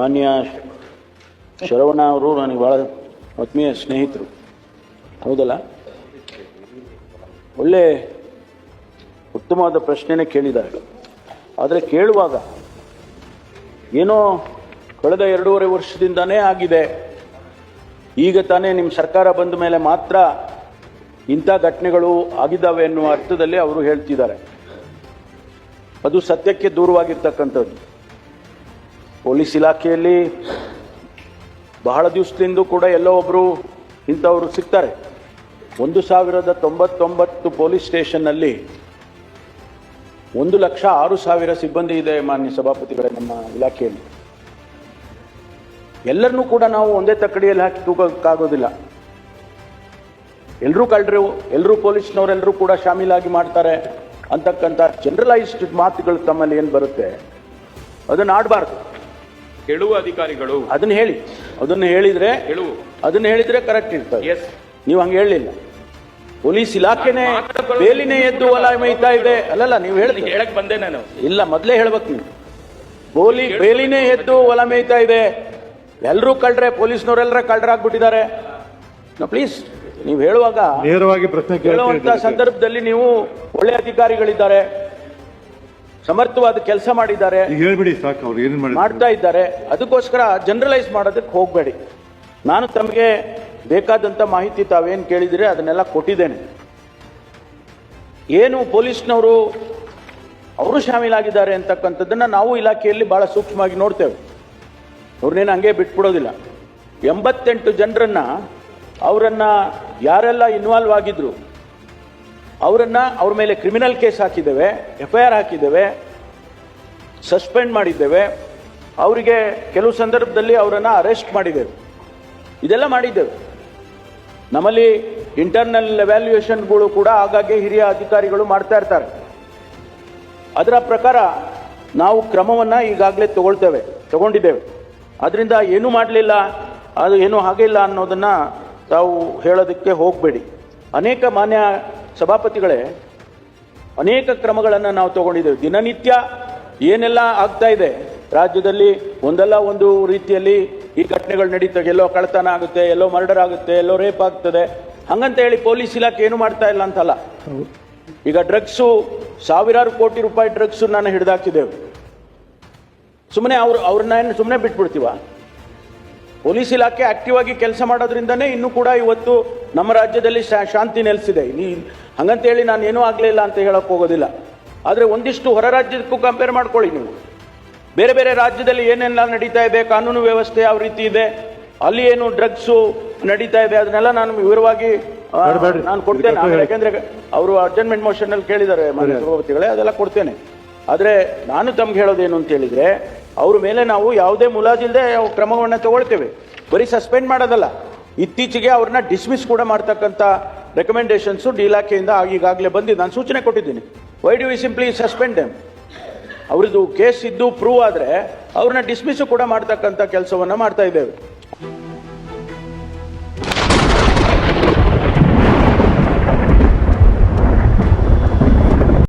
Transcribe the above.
ಮಾನ್ಯ ಶರವಣ ಅವರು ನನಗೆ ಭಾಳ ಆತ್ಮೀಯ ಸ್ನೇಹಿತರು, ಹೌದಲ್ಲ? ಒಳ್ಳೆ ಉತ್ತಮವಾದ ಪ್ರಶ್ನೆನೇ ಕೇಳಿದ್ದಾರೆ. ಆದರೆ ಕೇಳುವಾಗ ಏನೋ ಕಳೆದ 2.5 ವರ್ಷದಿಂದನೇ ಆಗಿದೆ, ಈಗ ತಾನೇ ನಿಮ್ಮ ಸರ್ಕಾರ ಬಂದ ಮೇಲೆ ಮಾತ್ರ ಇಂಥ ಘಟನೆಗಳು ಆಗಿದ್ದಾವೆ ಎನ್ನುವ ಅರ್ಥದಲ್ಲಿ ಅವರು ಹೇಳ್ತಿದ್ದಾರೆ. ಅದು ಸತ್ಯಕ್ಕೆ ದೂರವಾಗಿರ್ತಕ್ಕಂಥದ್ದು. ಪೊಲೀಸ್ ಇಲಾಖೆಯಲ್ಲಿ ಬಹಳ ದಿವಸದಿಂದ ಕೂಡ ಎಲ್ಲೋ ಒಬ್ಬರು ಇಂಥವರು ಸಿಗ್ತಾರೆ. 1099 ಪೊಲೀಸ್ ಸ್ಟೇಷನ್ನಲ್ಲಿ 1,06,000 ಸಿಬ್ಬಂದಿ ಇದೆ ಮಾನ್ಯ ಸಭಾಪತಿಗಳೇ ನಮ್ಮ ಇಲಾಖೆಯಲ್ಲಿ. ಎಲ್ಲರನ್ನೂ ಕೂಡ ನಾವು ಒಂದೇ ತಕ್ಕಡಿಯಲ್ಲಿ ಹಾಕಿ ತೂಗಕ್ಕಾಗೋದಿಲ್ಲ. ಎಲ್ಲರೂ ಕಳ್ಳರು, ಎಲ್ಲರೂ ಪೊಲೀಸ್ನವರೆಲ್ಲರೂ ಕೂಡ ಶಾಮೀಲಾಗಿ ಮಾಡ್ತಾರೆ ಅಂತಕ್ಕಂಥ ಜನರಲೈಸ್ಡ್ ಮಾತುಗಳು ತಮ್ಮಲ್ಲಿ ಏನು ಬರುತ್ತೆ ಅದನ್ನು ಆಡಬಾರ್ದು. ಕೇಳುವ ಅಧಿಕಾರಿಗಳು ಅದನ್ನ ಹೇಳಿದ್ರೆ ಕರೆಕ್ಟ್ ಇರ್ತದೆ. ನೀವು ಹಂಗೆ ಹೇಳಲಿಲ್ಲ. ಪೊಲೀಸ್ ಇಲಾಖೆನೇ ಬೇಲಿನೇ ಎದ್ದು ಹೊಲ ಮೇಯ್ತಾ ಇದೆ. ಅಲ್ಲಲ್ಲ, ನೀವು ಹೇಳಕ್ ಬಂದೆ ನಾನು. ಇಲ್ಲ, ಮೊದಲೇ ಹೇಳ್ಬೇಕು ನೀವು. ಬೇಲಿನೇ ಎದ್ದು ಹೊಲ ಮೇಯ್ತಾ ಇದೆ, ಎಲ್ಲರೂ ಕಳ್ರೆ, ಪೊಲೀಸ್ನವರೆಲ್ಲರ ಕಳ್ಳರಾಗ್ಬಿಟ್ಟಿದ್ದಾರೆ. ಪ್ಲೀಸ್, ನೀವು ಹೇಳುವಾಗ ನೇರವಾಗಿ ಪ್ರಶ್ನೆ ಕೇಳುವಂತ ಸಂದರ್ಭದಲ್ಲಿ ನೀವು ಒಳ್ಳೆ ಅಧಿಕಾರಿಗಳಿದ್ದಾರೆ, ಸಮರ್ಥವಾದ ಕೆಲಸ ಮಾಡಿದ್ದಾರೆ, ಹೇಳ್ಬಿಡಿ ಸಾಕು, ಅವ್ರು ಏನೇನು ಮಾಡ್ತಾ ಇದ್ದಾರೆ. ಅದಕ್ಕೋಸ್ಕರ ಜನರಲೈಸ್ ಮಾಡೋದಕ್ಕೆ ಹೋಗಬೇಡಿ. ನಾನು ತಮಗೆ ಬೇಕಾದಂಥ ಮಾಹಿತಿ ತಾವೇನು ಕೇಳಿದರೆ ಅದನ್ನೆಲ್ಲ ಕೊಟ್ಟಿದ್ದೇನೆ. ಏನು ಪೊಲೀಸ್ನವರು ಅವರು ಶಾಮೀಲಾಗಿದ್ದಾರೆ ಅಂತಕ್ಕಂಥದ್ದನ್ನು ನಾವು ಇಲಾಖೆಯಲ್ಲಿ ಭಾಳ ಸೂಕ್ಷ್ಮವಾಗಿ ನೋಡ್ತೇವೆ. ಅವ್ರನ್ನೇನು ಹಂಗೆ ಬಿಟ್ಬಿಡೋದಿಲ್ಲ. 88 ಜನರನ್ನು ಅವರನ್ನು ಯಾರೆಲ್ಲ ಇನ್ವಾಲ್ವ್ ಆಗಿದ್ರು ಅವ್ರ ಮೇಲೆ ಕ್ರಿಮಿನಲ್ ಕೇಸ್ ಹಾಕಿದ್ದೇವೆ, FIR ಹಾಕಿದ್ದೇವೆ, ಸಸ್ಪೆಂಡ್ ಮಾಡಿದ್ದೇವೆ, ಅವರಿಗೆ ಕೆಲವು ಸಂದರ್ಭದಲ್ಲಿ ಅವರನ್ನು ಅರೆಸ್ಟ್ ಮಾಡಿದ್ದೇವೆ. ಇದೆಲ್ಲ ಮಾಡಿದ್ದೇವೆ. ನಮ್ಮಲ್ಲಿ ಇಂಟರ್ನಲ್ ಎವ್ಯಾಲ್ಯೂಯೇಷನ್ಗಳು ಕೂಡ ಆಗಾಗ್ಗೆ ಹಿರಿಯ ಅಧಿಕಾರಿಗಳು ಮಾಡ್ತಾ ಇರ್ತಾರೆ. ಅದರ ಪ್ರಕಾರ ನಾವು ಕ್ರಮವನ್ನು ಈಗಾಗಲೇ ತಗೊಂಡಿದ್ದೇವೆ. ಅದರಿಂದ ಏನೂ ಮಾಡಲಿಲ್ಲ, ಅದು ಏನೂ ಹಾಗಿಲ್ಲ ಅನ್ನೋದನ್ನು ತಾವು ಹೇಳೋದಕ್ಕೆ ಹೋಗಬೇಡಿ. ಅನೇಕ ಮಾನ್ಯ ಸಭಾಪತಿಗಳೇ, ಅನೇಕ ಕ್ರಮಗಳನ್ನು ನಾವು ತಗೊಂಡಿದ್ದೇವೆ. ದಿನನಿತ್ಯ ಏನೆಲ್ಲ ಆಗ್ತಾ ಇದೆ ರಾಜ್ಯದಲ್ಲಿ, ಒಂದಲ್ಲ ಒಂದು ರೀತಿಯಲ್ಲಿ ಈ ಘಟನೆಗಳು ನಡೀತವೆ. ಎಲ್ಲೋ ಕಳ್ಳತನ ಆಗುತ್ತೆ, ಎಲ್ಲೋ ಮರ್ಡರ್ ಆಗುತ್ತೆ, ಎಲ್ಲೋ ರೇಪ್ ಆಗ್ತದೆ. ಹಂಗಂತ ಹೇಳಿ ಪೊಲೀಸ್ ಇಲಾಖೆ ಏನು ಮಾಡ್ತಾ ಇಲ್ಲ ಅಂತಲ್ಲ. ಈಗ ಡ್ರಗ್ಸು, ಸಾವಿರಾರು ಕೋಟಿ ರೂಪಾಯಿ ಡ್ರಗ್ಸು ನಾನು ಹಿಡಿದಾಕಿದ್ದೇವೆ. ಸುಮ್ಮನೆ ಅವ್ರನ್ನ ಸುಮ್ಮನೆ ಬಿಟ್ಬಿಡ್ತೀವ? ಪೊಲೀಸ್ ಇಲಾಖೆ ಆಕ್ಟಿವ್ ಆಗಿ ಕೆಲಸ ಮಾಡೋದ್ರಿಂದನೇ ಇನ್ನೂ ಕೂಡ ಇವತ್ತು ನಮ್ಮ ರಾಜ್ಯದಲ್ಲಿ ಶಾಂತಿ ನೆಲೆಸಿದೆ. ಹಂಗಂತೇಳಿ ನಾನು ಏನೂ ಆಗಲಿಲ್ಲ ಅಂತ ಹೇಳೋಕೆ ಹೋಗೋದಿಲ್ಲ. ಆದರೆ ಒಂದಿಷ್ಟು ಹೊರ ರಾಜ್ಯಕ್ಕೂ ಕಂಪೇರ್ ಮಾಡ್ಕೊಳ್ಳಿ ನೀವು. ಬೇರೆ ಬೇರೆ ರಾಜ್ಯದಲ್ಲಿ ಏನೆಲ್ಲ ನಡೀತಾ ಇದೆ, ಕಾನೂನು ವ್ಯವಸ್ಥೆ ಯಾವ ರೀತಿ ಇದೆ, ಅಲ್ಲಿ ಏನು ಡ್ರಗ್ಸು ನಡೀತಾ ಇದೆ, ಅದನ್ನೆಲ್ಲ ನಾನು ವಿವರವಾಗಿ ನಾನು ಕೊಡ್ತೇನೆ. ಯಾಕೆಂದ್ರೆ ಅವರು ಅಡ್ಜರ್ನ್ಮೆಂಟ್ ಮೋಷನ್ ಅಲ್ಲಿ ಕೇಳಿದ್ದಾರೆ ಮಾನ್ಯ ಸಭಾಪತಿಗಳೇ, ಅದೆಲ್ಲ ಕೊಡ್ತೇನೆ. ಆದರೆ ನಾನು ತಮ್ಗೆ ಹೇಳೋದೇನು ಅಂತ ಹೇಳಿದ್ರೆ, ಅವ್ರ ಮೇಲೆ ನಾವು ಯಾವುದೇ ಮುಲಾಜಿಲ್ಲದೆ ಕ್ರಮವನ್ನು ತಗೊಳ್ತೇವೆ. ಬರೀ ಸಸ್ಪೆಂಡ್ ಮಾಡೋದಲ್ಲ, ಇತ್ತೀಚೆಗೆ ಅವ್ರನ್ನ ಡಿಸ್ಮಿಸ್ ಕೂಡ ಮಾಡ್ತಕ್ಕಂಥ ರೆಕಮೆಂಡೇಶನ್ಸು ಇಲಾಖೆಯಿಂದ ಈಗಾಗಲೇ ಬಂದಿದ್ದು. ನಾನು ಸೂಚನೆ ಕೊಟ್ಟಿದ್ದೀನಿ. Why do we simply suspend them? ಅವ್ರದ್ದು ಕೇಸ್ ಇದ್ದು ಪ್ರೂವ್ ಆದರೆ ಅವ್ರನ್ನ ಡಿಸ್ಮಿಸ್ ಕೂಡ ಮಾಡ್ತಕ್ಕಂಥ ಕೆಲಸವನ್ನು ಮಾಡ್ತಾ ಇದ್ದೇವೆ.